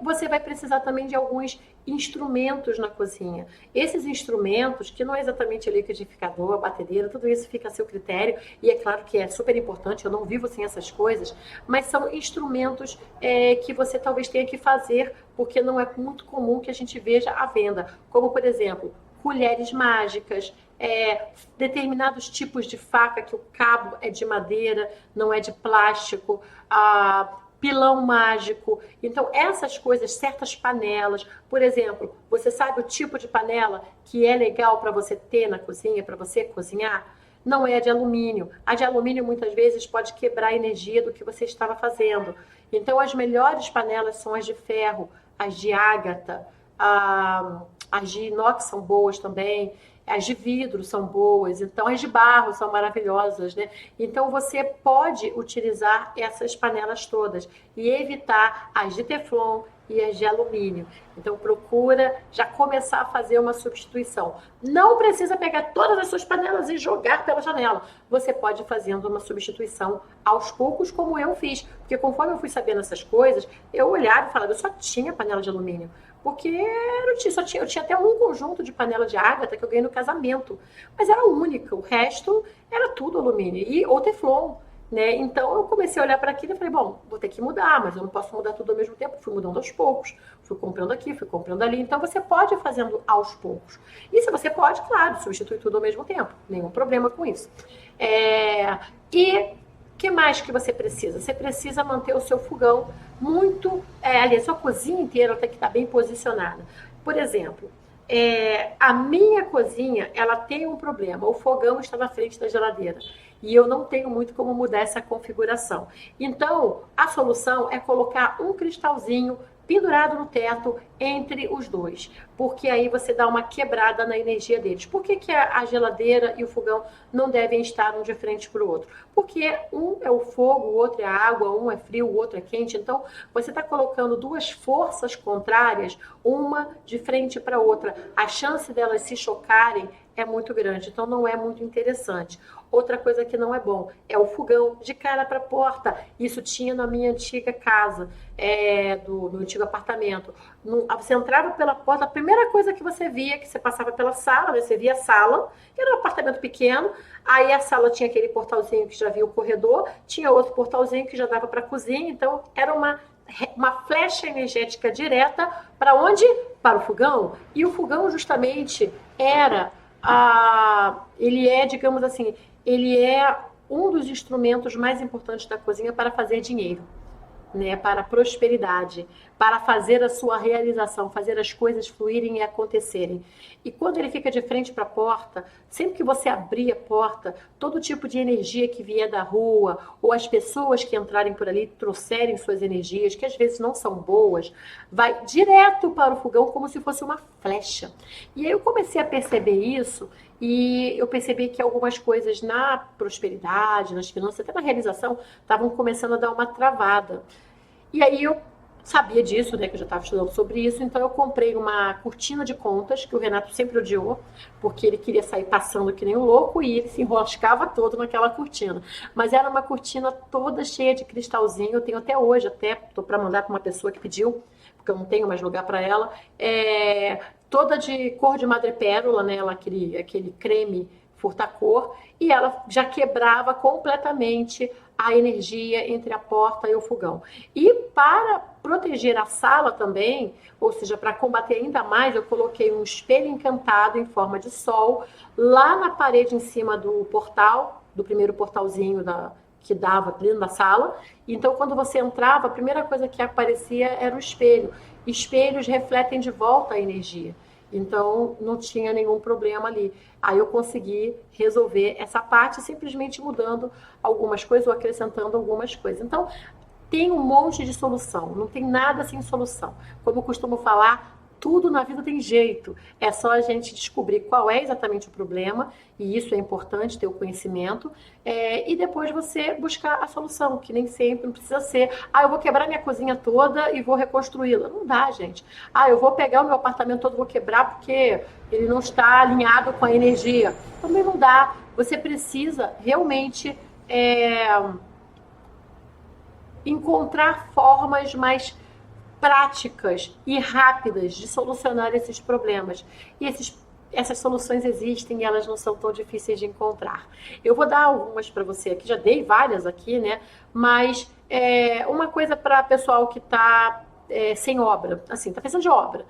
você vai precisar também de alguns instrumentos na cozinha. Esses instrumentos, que não é exatamente o liquidificador, a batedeira, tudo isso fica a seu critério, e é claro que é super importante, eu não vivo sem essas coisas, mas são instrumentos que você talvez tenha que fazer, porque não é muito comum que a gente veja à venda, como por exemplo, colheres mágicas, determinados tipos de faca que o cabo é de madeira, não é de plástico, pilão mágico. Então, essas coisas, certas panelas, por exemplo, você sabe o tipo de panela que é legal para você ter na cozinha, para você cozinhar? Não é de alumínio. A de alumínio muitas vezes pode quebrar a energia do que você estava fazendo. Então, as melhores panelas são as de ferro, as de ágata, as de inox são boas também, as de vidro são boas, então as de barro são maravilhosas, né? Então você pode utilizar essas panelas todas e evitar as de teflon e as de alumínio. Então procura já começar a fazer uma substituição. Não precisa pegar todas as suas panelas e jogar pela janela. Você pode ir fazendo uma substituição aos poucos, como eu fiz. Porque conforme eu fui sabendo essas coisas, eu olhava e falava, eu só tinha panela de alumínio. Porque eu tinha até um conjunto de panela de ágata que eu ganhei no casamento. Mas era única, o resto era tudo alumínio ou teflon. Né? Então eu comecei a olhar para aquilo e falei, bom, vou ter que mudar, mas eu não posso mudar tudo ao mesmo tempo. Fui mudando aos poucos, fui comprando aqui, fui comprando ali. Então você pode ir fazendo aos poucos. E se você pode, claro, substituir tudo ao mesmo tempo. Nenhum problema com isso. E o que mais que você precisa? Você precisa manter o seu fogão muito... aliás, a sua cozinha inteira tem que estar bem posicionada. Por exemplo, a minha cozinha, ela tem um problema. O fogão está na frente da geladeira. E eu não tenho muito como mudar essa configuração. Então, a solução é colocar um cristalzinho pendurado no teto entre os dois, porque aí você dá uma quebrada na energia deles. Por que a geladeira e o fogão não devem estar um de frente para o outro? Porque um é o fogo, o outro é a água, um é frio, o outro é quente. Então, você está colocando duas forças contrárias, uma de frente para a outra. A chance delas se chocarem é muito grande, então não é muito interessante. Outra coisa que não é bom é o fogão de cara para a porta. Isso tinha na minha antiga casa, do meu antigo apartamento. Você entrava pela porta, a primeira coisa que você via, que você passava pela sala, né? Você via a sala, que era um apartamento pequeno, aí a sala tinha aquele portalzinho que já via o corredor, tinha outro portalzinho que já dava para a cozinha, então era uma flecha energética direta para onde? Para o fogão. E o fogão justamente ele é, digamos assim, ele é um dos instrumentos mais importantes da cozinha para fazer dinheiro, né? Para a prosperidade, para fazer a sua realização, fazer as coisas fluírem e acontecerem. E quando ele fica de frente para a porta, sempre que você abrir a porta, todo tipo de energia que vier da rua, ou as pessoas que entrarem por ali trouxerem suas energias, que às vezes não são boas, vai direto para o fogão como se fosse uma flecha. E aí eu comecei a perceber isso, e eu percebi que algumas coisas na prosperidade, nas finanças, até na realização, estavam começando a dar uma travada. E aí eu sabia disso, né, que eu já estava estudando sobre isso, então eu comprei uma cortina de contas, que o Renato sempre odiou, porque ele queria sair passando que nem um louco e ele se enroscava todo naquela cortina. Mas era uma cortina toda cheia de cristalzinho, eu tenho até hoje, estou para mandar para uma pessoa que pediu, porque eu não tenho mais lugar para ela, toda de cor de madrepérola, né, aquele creme furta-cor, e ela já quebrava completamente a energia entre a porta e o fogão. E para proteger a sala também, ou seja, para combater ainda mais, eu coloquei um espelho encantado em forma de sol lá na parede em cima do portal, do primeiro portalzinho que dava dentro da sala. Então, quando você entrava, a primeira coisa que aparecia era o espelho. Espelhos refletem de volta a energia. Então, não tinha nenhum problema ali. Aí eu consegui resolver essa parte simplesmente mudando algumas coisas ou acrescentando algumas coisas. Então, tem um monte de solução. Não tem nada sem solução. Como eu costumo falar, tudo na vida tem jeito. É só a gente descobrir qual é exatamente o problema, e isso é importante, ter o conhecimento, e depois você buscar a solução, que nem sempre não precisa ser, eu vou quebrar minha cozinha toda e vou reconstruí-la. Não dá, gente. Eu vou pegar o meu apartamento todo e vou quebrar porque ele não está alinhado com a energia. Também não dá. Você precisa realmente encontrar formas mais práticas e rápidas de solucionar esses problemas. E essas soluções existem e elas não são tão difíceis de encontrar. Eu vou dar algumas para você aqui, já dei várias aqui, né? Mas uma coisa para pessoal que está sem obra, assim, está precisando de obra.